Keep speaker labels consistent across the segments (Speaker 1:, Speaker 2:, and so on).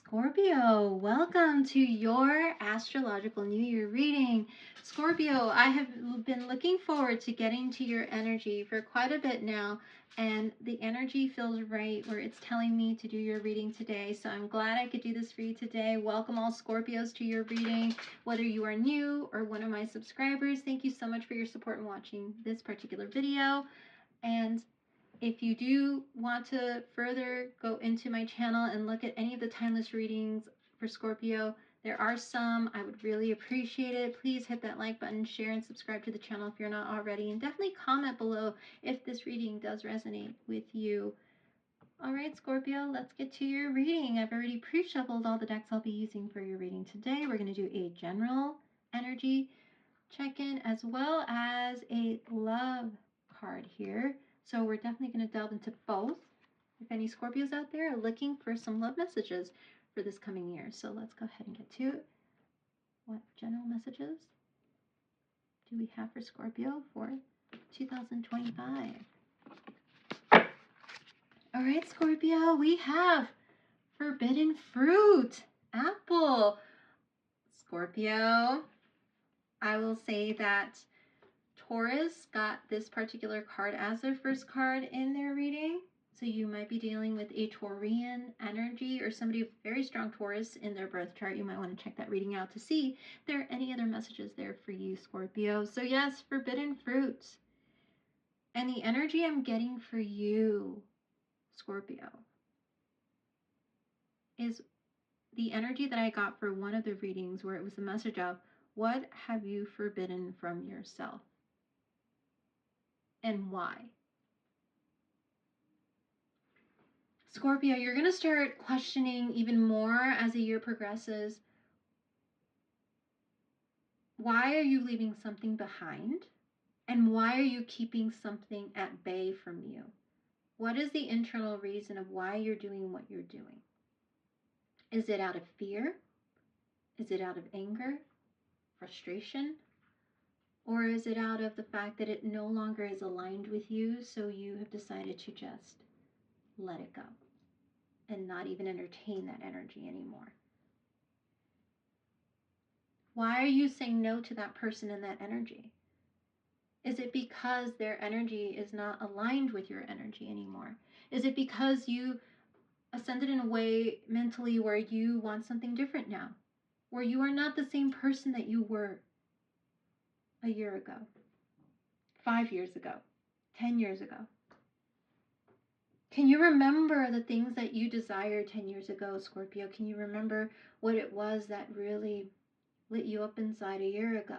Speaker 1: Scorpio, welcome to your Astrological New Year reading. Scorpio, I have been looking forward to getting to your energy for quite a bit now, and the energy feels right where it's telling me to do your reading today. So I'm glad I could do this for you today. Welcome all Scorpios to your reading. Whether you are new or one of my subscribers, thank you so much for your support in watching this particular video. And if you do want to further go into my channel and look at any of the timeless readings for Scorpio, there are some. I would really appreciate it. Please hit that like button, share, and subscribe to the channel if you're not already. And definitely comment below if this reading does resonate with you. All right, Scorpio, let's get to your reading. I've already pre-shuffled all the decks I'll be using for your reading today. We're going to do a general energy check-in as well as a love card here. So we're definitely going to delve into both. If any Scorpios out there are looking for some love messages for this coming year. So let's go ahead and get to it. What general messages do we have for Scorpio for 2025? All right, Scorpio, we have forbidden fruit, apple. Scorpio, I will say that Taurus got this particular card as their first card in their reading. So you might be dealing with a Taurian energy or somebody with very strong Taurus in their birth chart. You might want to check that reading out to see if there are any other messages there for you, Scorpio. So yes, forbidden fruits. And the energy I'm getting for you, Scorpio, is the energy that I got for one of the readings where it was a message of, what have you forbidden from yourself? And why? Scorpio, you're going to start questioning even more as the year progresses. Why are you leaving something behind? And why are you keeping something at bay from you? What is the internal reason of why you're doing what you're doing? Is it out of fear? Is it out of anger, frustration? Or is it out of the fact that it no longer is aligned with you, so you have decided to just let it go and not even entertain that energy anymore? Why are you saying no to that person and that energy? Is it because their energy is not aligned with your energy anymore? Is it because you ascended in a way mentally where you want something different now? Where you are not the same person that you were a year ago, 5 years ago, 10 years ago? Can you remember the things that you desired 10 years ago, Scorpio? Can you remember what it was that really lit you up inside a year ago?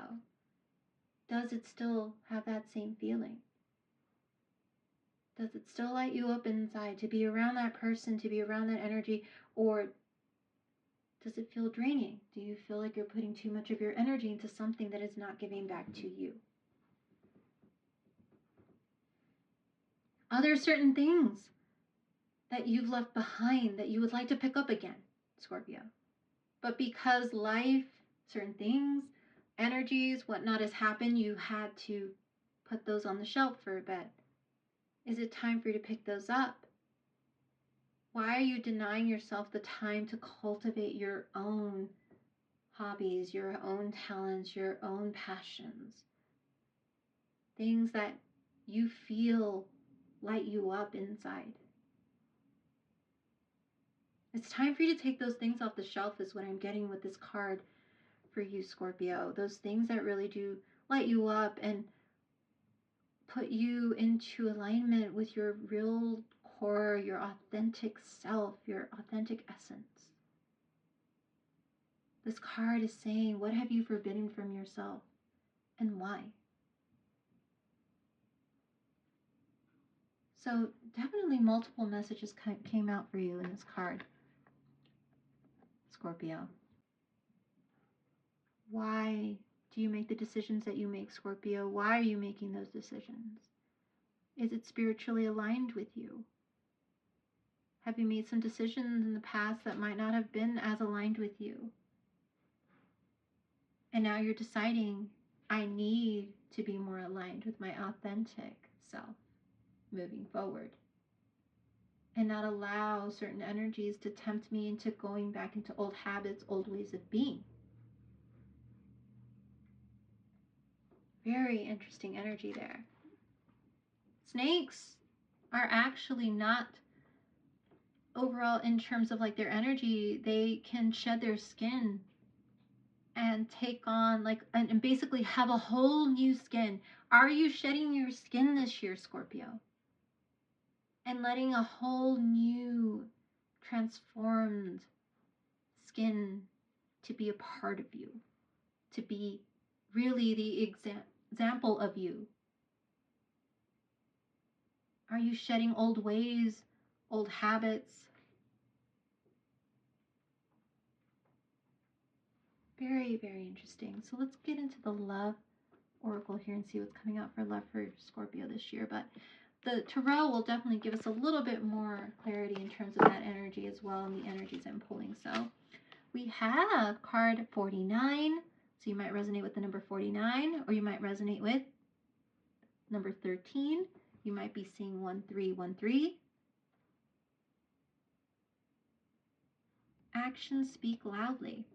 Speaker 1: Does it still have that same feeling? Does it still light you up inside to be around that person, to be around that energy? Or does it feel draining? Do you feel like you're putting too much of your energy into something that is not giving back to you? Are there certain things that you've left behind that you would like to pick up again, Scorpio? But because life, certain things, energies, whatnot has happened, you had to put those on the shelf for a bit. Is it time for you to pick those up? Why are you denying yourself the time to cultivate your own hobbies, your own talents, your own passions? Things that you feel light you up inside. It's time for you to take those things off the shelf is what I'm getting with this card for you, Scorpio. Those things that really do light you up and put you into alignment with your real core, your authentic self, your authentic essence. This card is saying, what have you forbidden from yourself and why? So definitely multiple messages came out for you in this card, Scorpio. Why do you make the decisions that you make, Scorpio? Why are you making those decisions? Is it spiritually aligned with you? Have you made some decisions in the past that might not have been as aligned with you? And now you're deciding, I need to be more aligned with my authentic self moving forward. and not allow certain energies to tempt me into going back into old habits, old ways of being. Very interesting energy there. Snakes are actually not, overall, in terms of like their energy, they can shed their skin and take on like and basically have a whole new skin. Are you shedding your skin this year, Scorpio? And letting a whole new transformed skin to be a part of you, to be really the example of you? Are you shedding old ways, old habits? Very, very interesting. So let's get into the love oracle here and see what's coming out for love for Scorpio this year. But the tarot will definitely give us a little bit more clarity in terms of that energy as well, and the energies I'm pulling. So we have card 49. So you might resonate with the number 49, or you might resonate with number 13. You might be seeing 1313. Actions speak loudly.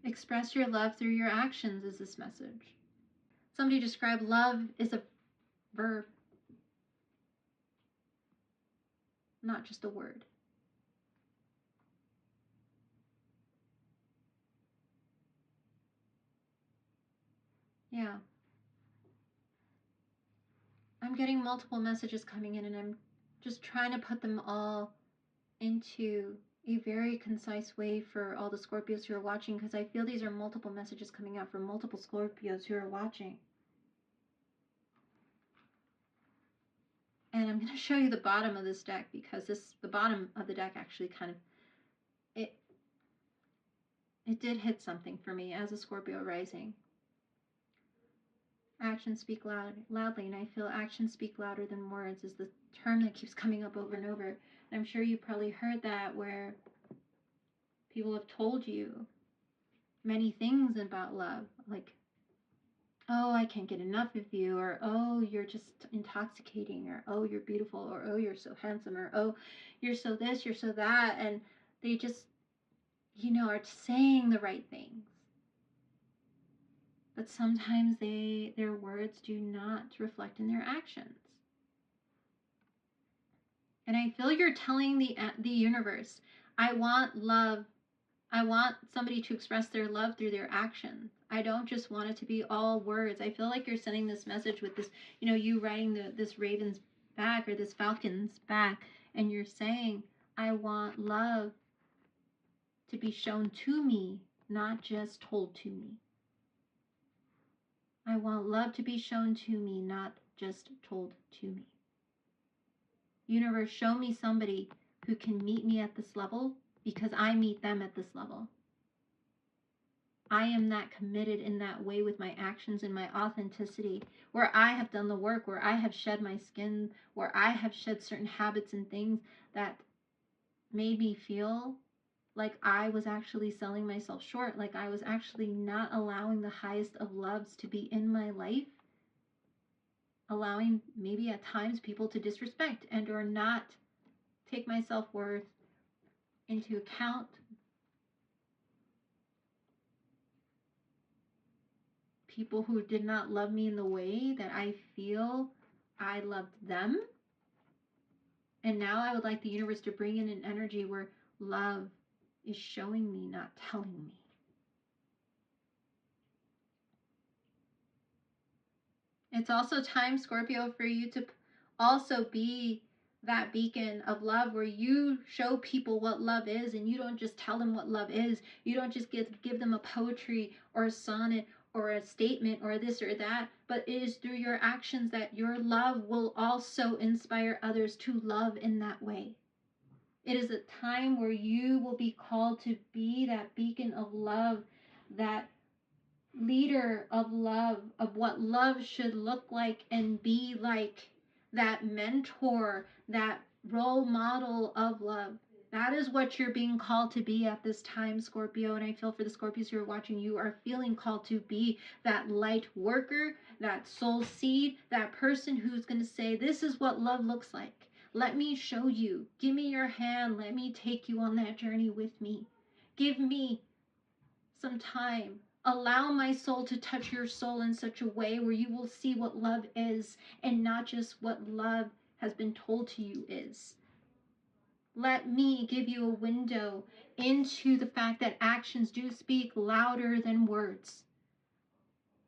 Speaker 1: Express your love through your actions is this message. Somebody described love is a verb, not just a word. Yeah. I'm getting multiple messages coming in, and I'm just trying to put them all into a very concise way for all the Scorpios who are watching, because I feel these are multiple messages coming out from multiple Scorpios who are watching. And I'm going to show you the bottom of this deck, because the bottom of the deck actually kind of, it did hit something for me as a Scorpio rising. Actions speak loudly, and I feel actions speak louder than words is the term that keeps coming up over and over. And I'm sure you probably heard that, where people have told you many things about love, like, oh, I can't get enough of you, or oh, you're just intoxicating, or oh, you're beautiful, or oh, you're so handsome, or oh, you're so this, you're so that. And they just, are saying the right things. But sometimes their words do not reflect in their actions. And I feel you're telling the universe, I want love. I want somebody to express their love through their action. I don't just want it to be all words. I feel like you're sending this message with this, you riding this raven's back, or this falcon's back, and you're saying, I want love to be shown to me, not just told to me. I want love to be shown to me, not just told to me. Universe, show me somebody who can meet me at this level, because I meet them at this level. I am that committed in that way with my actions and my authenticity, where I have done the work, where I have shed my skin, where I have shed certain habits and things that made me feel like I was actually selling myself short, like I was actually not allowing the highest of loves to be in my life, allowing maybe at times people to disrespect and or not take my self-worth into account. People who did not love me in the way that I feel I loved them. And now I would like the universe to bring in an energy where love is showing me, not telling me. It's also time, Scorpio, for you to also be that beacon of love, where you show people what love is, and you don't just tell them what love is. You don't just give them a poetry or a sonnet or a statement or this or that, but it is through your actions that your love will also inspire others to love in that way. It is a time where you will be called to be that beacon of love, that leader of love, of what love should look like and be like, that mentor, that role model of love. That is what you're being called to be at this time, Scorpio. And I feel for the Scorpios who are watching, you are feeling called to be that light worker, that soul seed, that person who's going to say, this is what love looks like. Let me show you. Give me your hand. Let me take you on that journey with me. Give me some time. Allow my soul to touch your soul in such a way where you will see what love is and not just what love has been told to you is. Let me give you a window into the fact that actions do speak louder than words.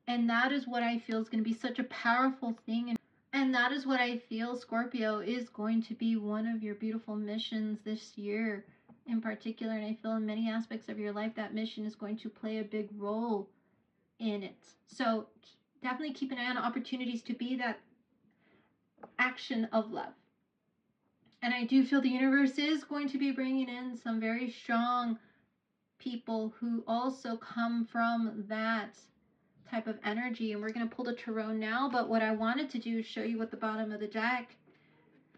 Speaker 1: And that is what I feel is going to be such a powerful thing. And that is what I feel, Scorpio, is going to be one of your beautiful missions this year in particular. And I feel in many aspects of your life that mission is going to play a big role in it. So definitely keep an eye on opportunities to be that action of love. And I do feel the universe is going to be bringing in some very strong people who also come from that type of energy. And we're going to pull the tarot now, but what I wanted to do is show you what the bottom of the deck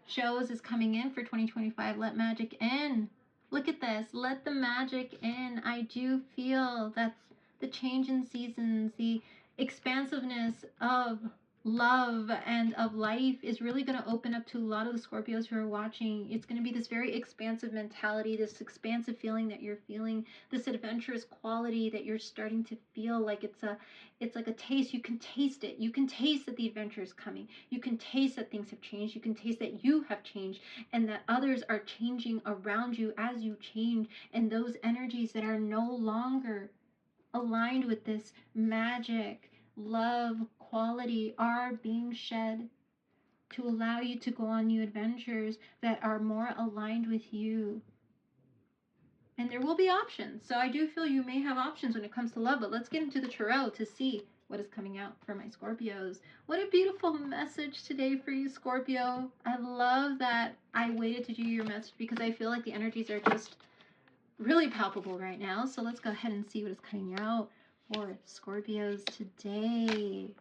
Speaker 1: shows is coming in for 2025. Let magic in. Look at this. Let the magic in. I do feel that's the change in seasons, the expansiveness of love and of life is really going to open up to a lot of the Scorpios who are watching. It's going to be this very expansive mentality, this expansive feeling that you're feeling, this adventurous quality that you're starting to feel like it's like a taste. You can taste it. You can taste that the adventure is coming. You can taste that things have changed. You can taste that you have changed and that others are changing around you as you change. And those energies that are no longer aligned with this magic, love, quality are being shed to allow you to go on new adventures that are more aligned with you. And there will be options. So I do feel you may have options when it comes to love, but let's get into the tarot to see what is coming out for my Scorpios. What a beautiful message today for you, Scorpio. I love that I waited to do your message because I feel like the energies are just really palpable right now. So let's go ahead and see what is coming out for Scorpios today.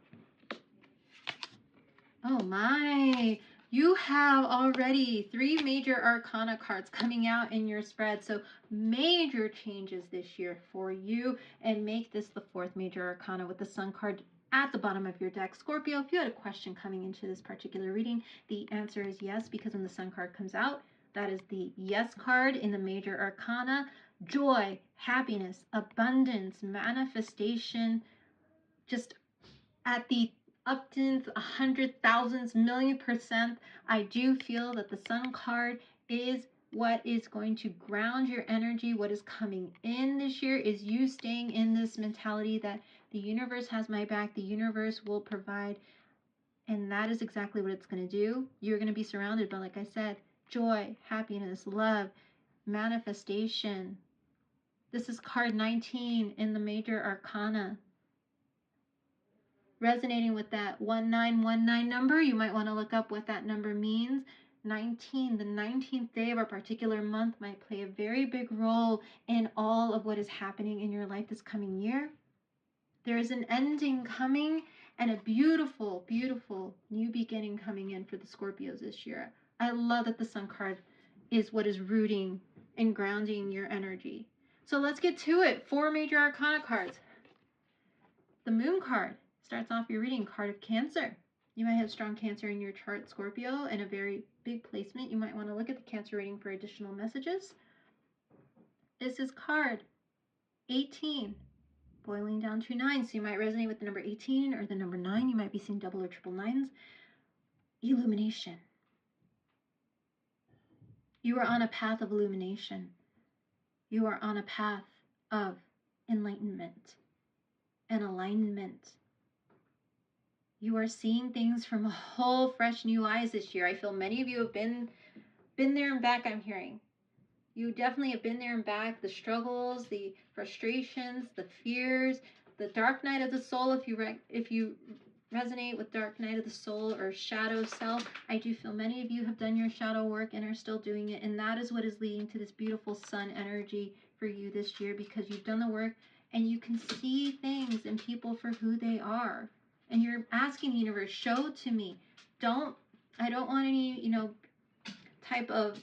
Speaker 1: Oh my, you have already 3 major arcana cards coming out in your spread. So major changes this year for you, and make this the 4th major arcana with the Sun card at the bottom of your deck. Scorpio, if you had a question coming into this particular reading, the answer is yes, because when the Sun card comes out, that is the yes card in the major arcana. Joy, happiness, abundance, manifestation, just at the uptons, 100,000s, million%. I do feel that the Sun card is what is going to ground your energy. What is coming in this year is you staying in this mentality that the universe has my back, the universe will provide, and that is exactly what it's going to do. You're going to be surrounded by, like I said, joy, happiness, love, manifestation. This is card 19 in the major arcana. Resonating with that 1919 number, you might want to look up what that number means. 19, the 19th day of a particular month, might play a very big role in all of what is happening in your life this coming year. There is an ending coming and a beautiful, beautiful new beginning coming in for the Scorpios this year. I love that the Sun card is what is rooting and grounding your energy. So let's get to it. 4 major arcana cards. The Moon card starts off your reading, card of Cancer. You might have strong Cancer in your chart, Scorpio, and a very big placement. You might want to look at the Cancer reading for additional messages. This is card 18, boiling down to 9. So you might resonate with the number 18 or the number 9. You might be seeing double or triple nines. Illumination. You are on a path of illumination. You are on a path of enlightenment and alignment. You are seeing things from a whole fresh new eyes this year. I feel many of you have been there and back, I'm hearing. You definitely have been there and back. The struggles, the frustrations, the fears, the dark night of the soul. If you resonate with dark night of the soul or shadow self, I do feel many of you have done your shadow work and are still doing it. And that is what is leading to this beautiful Sun energy for you this year, because you've done the work and you can see things and people for who they are. And you're asking the universe, show to me. I don't want any, type of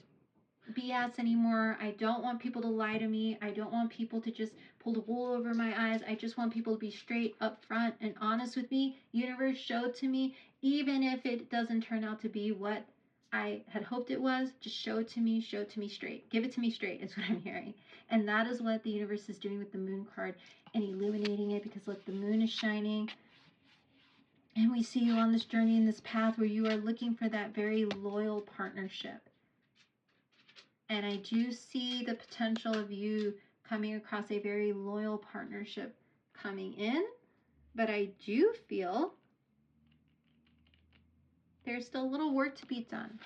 Speaker 1: BS anymore. I don't want people to lie to me. I don't want people to just pull the wool over my eyes. I just want people to be straight up front and honest with me. Universe, show to me, even if it doesn't turn out to be what I had hoped it was. Just show it to me straight. Give it to me straight is what I'm hearing. And that is what the universe is doing with the moon card and illuminating it, because look, the moon is shining. And we see you on this journey, in this path where you are looking for that very loyal partnership. And I do see the potential of you coming across a very loyal partnership coming in. But I do feel there's still a little work to be done,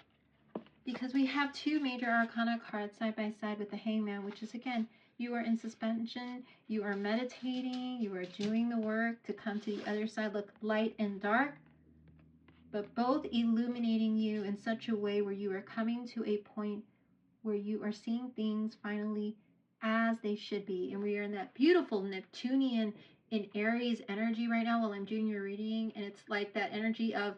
Speaker 1: because we have two major arcana cards side by side with the Hangman, which is, again, you are in suspension, you are meditating, you are doing the work to come to the other side. Look, light and dark, but both illuminating you in such a way where you are coming to a point where you are seeing things finally as they should be. And we are in that beautiful Neptunian in Aries energy right now while I'm doing your reading. And it's like that energy of,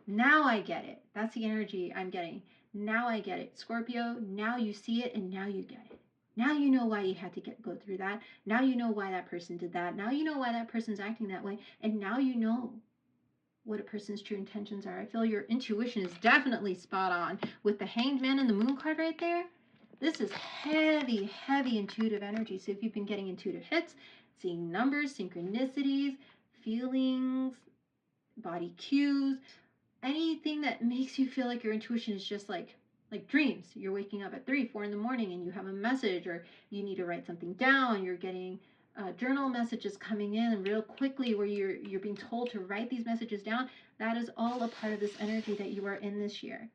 Speaker 1: now I get it. That's the energy I'm getting. Now I get it. Scorpio, now you see it and now you get it. Now you know why you had to go through that. Now you know why that person did that. Now you know why that person's acting that way. And now you know what a person's true intentions are. I feel your intuition is definitely spot on with the Hanged Man and the Moon card right there. This is heavy, heavy intuitive energy. So if you've been getting intuitive hits, seeing numbers, synchronicities, feelings, body cues, anything that makes you feel like your intuition is just like dreams. You're waking up at 3, 4 in the morning and you have a message, or you need to write something down. You're getting journal messages coming in real quickly where you're being told to write these messages down. That is all a part of this energy that you are in this year.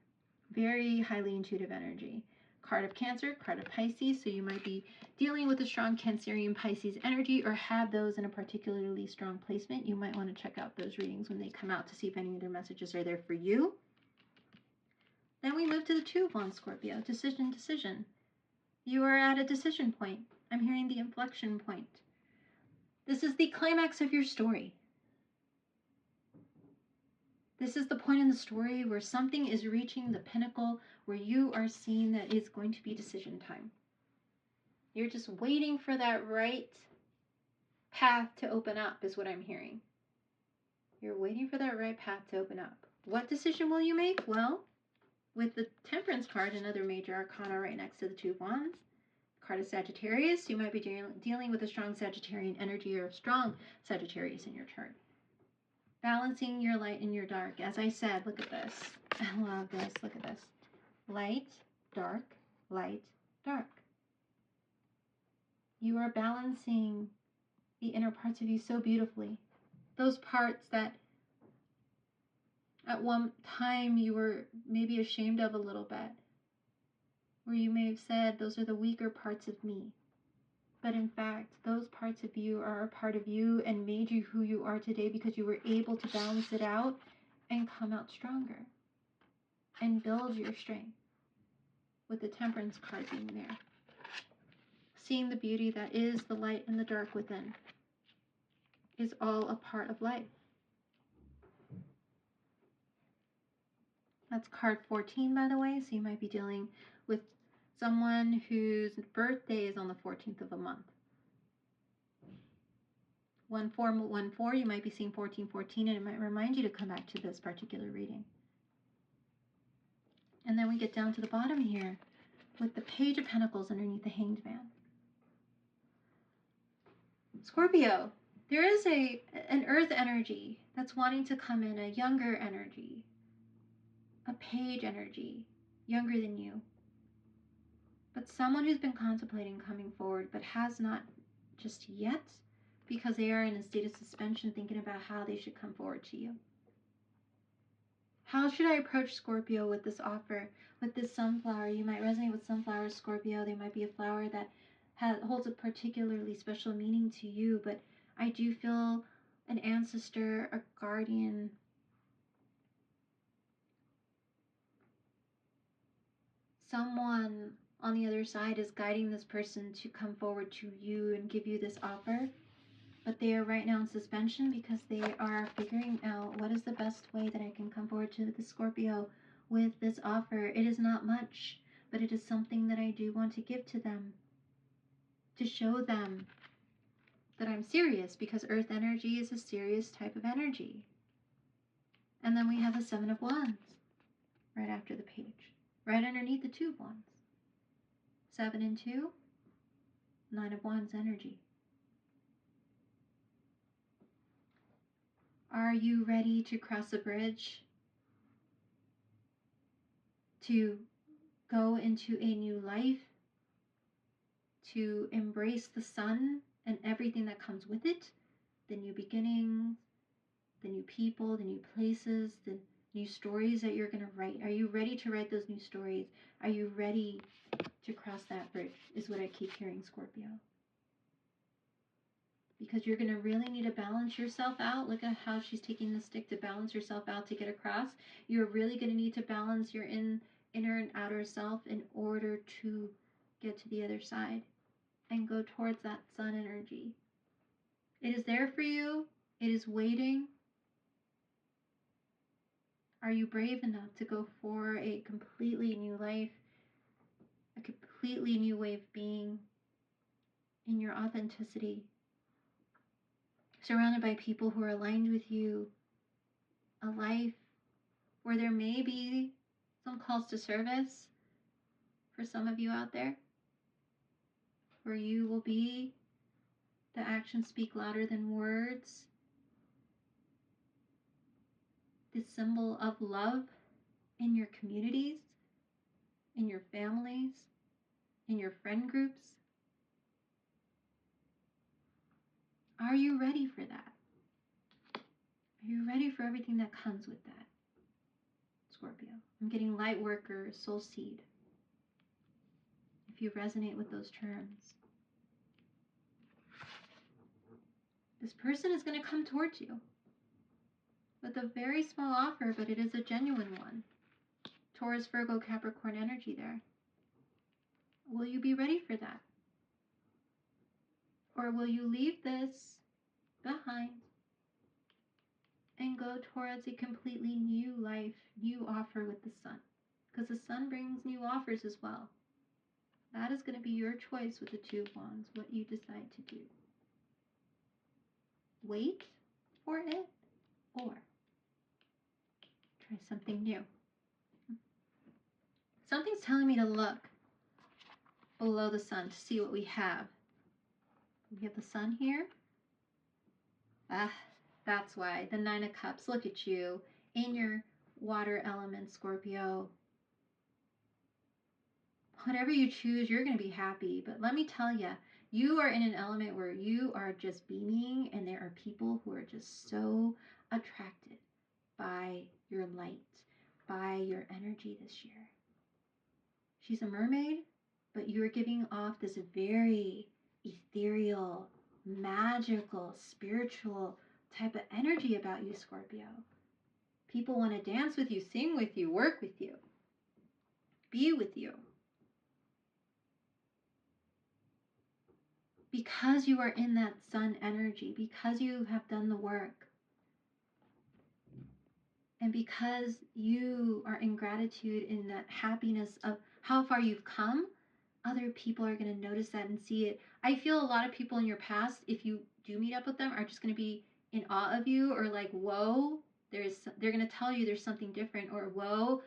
Speaker 1: Very highly intuitive energy. Card of Cancer, card of Pisces. So you might be dealing with a strong Cancerian Pisces energy, or have those in a particularly strong placement. You might want to check out those readings when they come out to see if any of their messages are there for you. Then we move to the Two of Wands, Scorpio. Decision, decision. You are at a decision point. I'm hearing the inflection point. This is the climax of your story. This is the point in the story where something is reaching the pinnacle, where you are seeing that it's going to be decision time. You're just waiting for that right path to open up, is what I'm hearing. You're waiting for that right path to open up. What decision will you make? Well, with the Temperance card, another major arcana right next to the Two of Wands, card of Sagittarius, you might be dealing with a strong Sagittarian energy, or a strong Sagittarius in your chart. Balancing your light and your dark. As I said, look at this. I love this. Look at this. Light, dark, light, dark. You are balancing the inner parts of you so beautifully. Those parts that at one time you were maybe ashamed of a little bit, where you may have said, those are the weaker parts of me. But in fact, those parts of you are a part of you and made you who you are today, because you were able to balance it out and come out stronger and build your strength, with the Temperance card being there. Seeing the beauty that is the light and the dark within is all a part of life. That's card 14, by the way, so you might be dealing with someone whose birthday is on the 14th of a month. 1414, you might be seeing 1414, and it might remind you to come back to this particular reading. And then we get down to the bottom here with the Page of Pentacles underneath the Hanged Man. Scorpio, there is an earth energy that's wanting to come in, a younger energy, a page energy, younger than you. But someone who's been contemplating coming forward but has not just yet, because they are in a state of suspension, thinking about how they should come forward to you. How should I approach Scorpio with this offer, with this sunflower? You might resonate with sunflowers, Scorpio. They might be a flower that holds a particularly special meaning to you, but I do feel an ancestor, a guardian, someone on the other side is guiding this person to come forward to you and give you this offer. But they are right now in suspension because they are figuring out what is the best way that I can come forward to the Scorpio with this offer. It is not much, but it is something that I do want to give to them, to show them that I'm serious, because earth energy is a serious type of energy. And then we have the Seven of Wands right after the page, right underneath the Two of Wands. 7 and 2, 9 of Wands energy. Are you ready to cross a bridge? To go into a new life? To embrace the sun and everything that comes with it? The new beginnings, the new people, the new places, the new stories that you're going to write. Are you ready to write those new stories? Are you ready to cross that bridge? Is what I keep hearing, Scorpio. Because you're going to really need to balance yourself out. Look at how she's taking the stick to balance herself out to get across. You're really going to need to balance your inner and outer self in order to get to the other side and go towards that sun energy. It is there for you. It is waiting. Are you brave enough to go for a completely new life, a completely new way of being in your authenticity, surrounded by people who are aligned with you, a life where there may be some calls to service for some of you out there, where you will be the actions speak louder than words, the symbol of love in your communities, in your families, in your friend groups. Are you ready for that? Are you ready for everything that comes with that, Scorpio? I'm getting light worker, soul seed, if you resonate with those terms. This person is going to come towards you with a very small offer, but it is a genuine one. Taurus, Virgo, Capricorn energy there. Will you be ready for that? Or will you leave this behind and go towards a completely new life, new offer with the sun? Because the sun brings new offers as well. That is going to be your choice with the Two of Wands, what you decide to do. Wait for it or try something new. Something's telling me to look below the sun to see what we have. We have the sun here. That's why. The Nine of Cups. Look at you in your water element, Scorpio. Whatever you choose, you're going to be happy. But let me tell you, you are in an element where you are just beaming, and there are people who are just so attracted by your light, by your energy this year. She's a mermaid, but you are giving off this very ethereal, magical, spiritual type of energy about you, Scorpio. People want to dance with you, sing with you, work with you, be with you. Because you are in that sun energy, because you have done the work, and because you are in gratitude, in that happiness of how far you've come, other people are going to notice that and see it. I feel a lot of people in your past, if you do meet up with them, are just going to be in awe of you, or like, whoa, they're going to tell you there's something different, or whoa,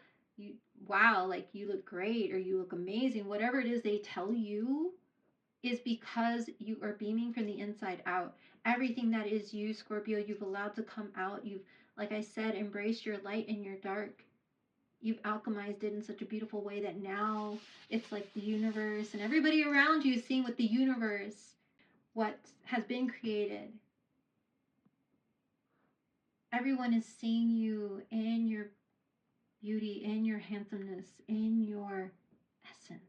Speaker 1: wow, like you look great, or you look amazing. Whatever it is they tell you is because you are beaming from the inside out. Everything that is you, Scorpio, you've allowed to come out. You've, like I said, embraced your light and your dark. You've alchemized it in such a beautiful way that now it's like the universe and everybody around you is seeing what the universe, what has been created. Everyone is seeing you in your beauty, in your handsomeness, in your essence.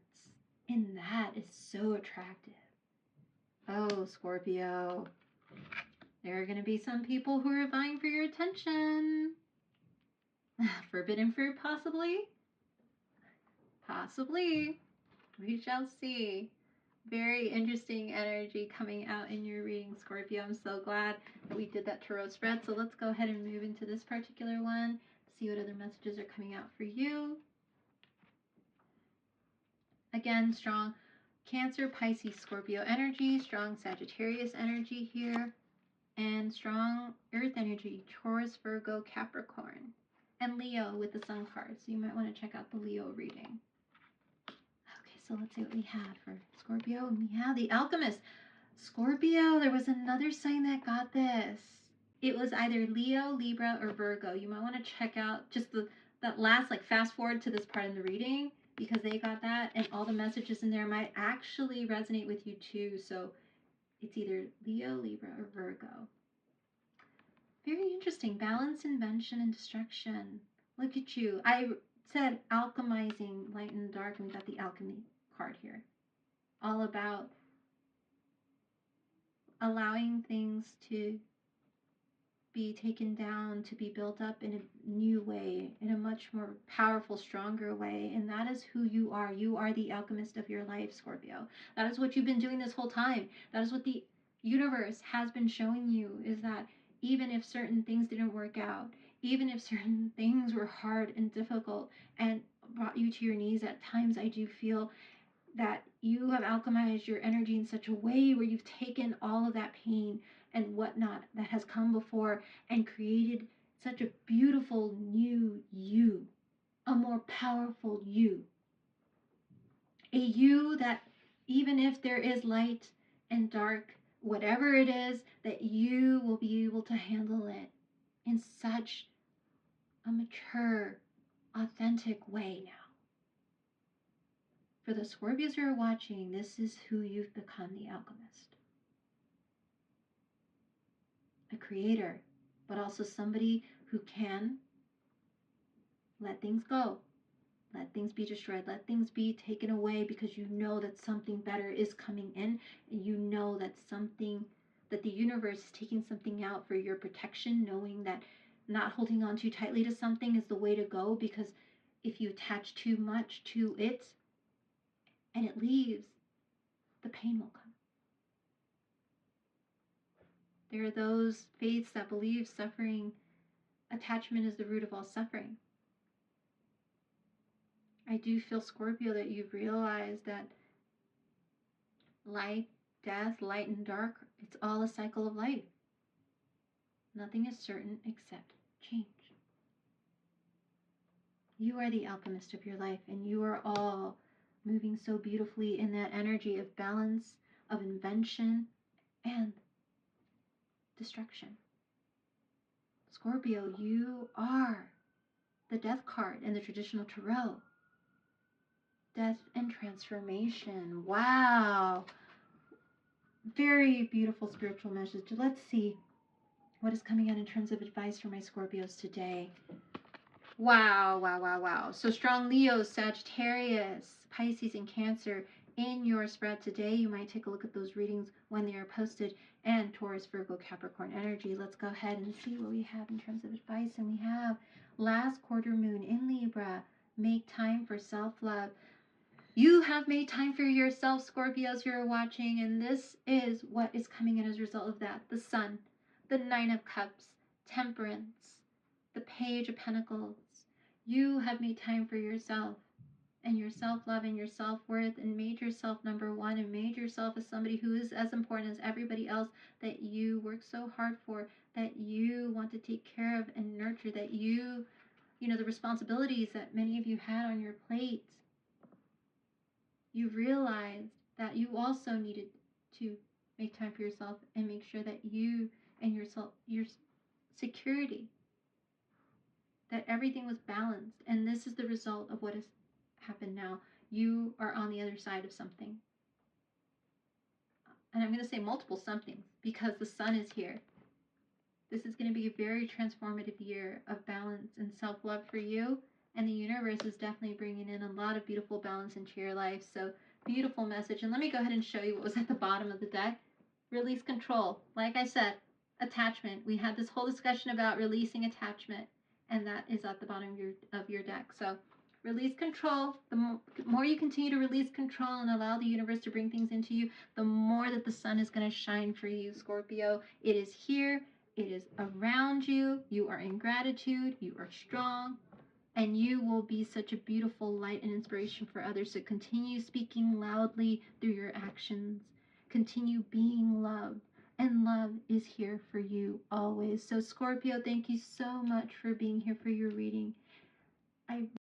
Speaker 1: And that is so attractive. Oh, Scorpio. There are going to be some people who are vying for your attention. Forbidden fruit, possibly? Possibly. We shall see. Very interesting energy coming out in your reading, Scorpio. I'm so glad that we did that tarot spread. So let's go ahead and move into this particular one. See what other messages are coming out for you. Again, strong Cancer, Pisces, Scorpio energy, strong Sagittarius energy here, and strong Earth energy, Taurus, Virgo, Capricorn. and Leo with the Sun card. So you might want to check out the Leo reading. Okay, so let's see what we have for Scorpio. And we have the Alchemist. Scorpio, there was another sign that got this. It was either Leo, Libra, or Virgo. You might want to check out just that last, like fast forward to this part in the reading because they got that, and all the messages in there might actually resonate with you too. So it's either Leo, Libra, or Virgo. Very interesting. Balance, invention, and destruction. Look at you. I said alchemizing light and dark, and we got the alchemy card here. All about allowing things to be taken down, to be built up in a new way, in a much more powerful, stronger way. And that is who you are. You are the alchemist of your life, Scorpio. That is what you've been doing this whole time. That is what the universe has been showing you, is that even if certain things didn't work out, even if certain things were hard and difficult and brought you to your knees at times, I do feel that you have alchemized your energy in such a way where you've taken all of that pain and whatnot that has come before and created such a beautiful new you, a more powerful you, a you that even if there is light and dark, whatever it is, that you will be able to handle it in such a mature, authentic way now. For the Scorpios who are watching, this is who you've become, the alchemist. A creator, but also somebody who can let things go, let things be destroyed, let things be taken away because you know that something better is coming in, and you know that the universe is taking something out for your protection, knowing that not holding on too tightly to something is the way to go, because if you attach too much to it and it leaves, the pain will come. There are those faiths that believe attachment is the root of all suffering. I do feel, Scorpio, that you've realized that life, death, light and dark, it's all a cycle of life. Nothing is certain except change. You are the alchemist of your life, and you are all moving so beautifully in that energy of balance, of invention, and destruction. Scorpio, you are the death card in the traditional tarot. Death and transformation. Wow. Very beautiful spiritual message. Let's see what is coming out in terms of advice for my Scorpios today. Wow, wow, wow, wow. So strong Leo, Sagittarius, Pisces, and Cancer in your spread today. You might take a look at those readings when they are posted. And Taurus, Virgo, Capricorn energy. Let's go ahead and see what we have in terms of advice. And we have last quarter moon in Libra. Make time for self-love. You have made time for yourself, Scorpios, who are watching, and this is what is coming in as a result of that. The Sun, the Nine of Cups, Temperance, the Page of Pentacles. You have made time for yourself and your self-love and your self-worth, and made yourself number one, and made yourself as somebody who is as important as everybody else, that you work so hard for, that you want to take care of and nurture, that you know, the responsibilities that many of you had on your plate. You realized that you also needed to make time for yourself and make sure that you and yourself, your security, that everything was balanced. And this is the result of what has happened now. You are on the other side of something. And I'm going to say multiple somethings because the Sun is here. This is going to be a very transformative year of balance and self-love for you. And the universe is definitely bringing in a lot of beautiful balance into your life. So beautiful message. And let me go ahead and show you what was at the bottom of the deck. Release control. Like I said, attachment. We had this whole discussion about releasing attachment, and that is at the bottom of your deck. So release control. The more you continue to release control and allow the universe to bring things into you, the more that the sun is going to shine for you, Scorpio. It is here. It is around you. You are in gratitude. You are strong. And you will be such a beautiful light and inspiration for others. So continue speaking loudly through your actions. Continue being loved. and love is here for you always. So, Scorpio, thank you so much for being here for your reading. I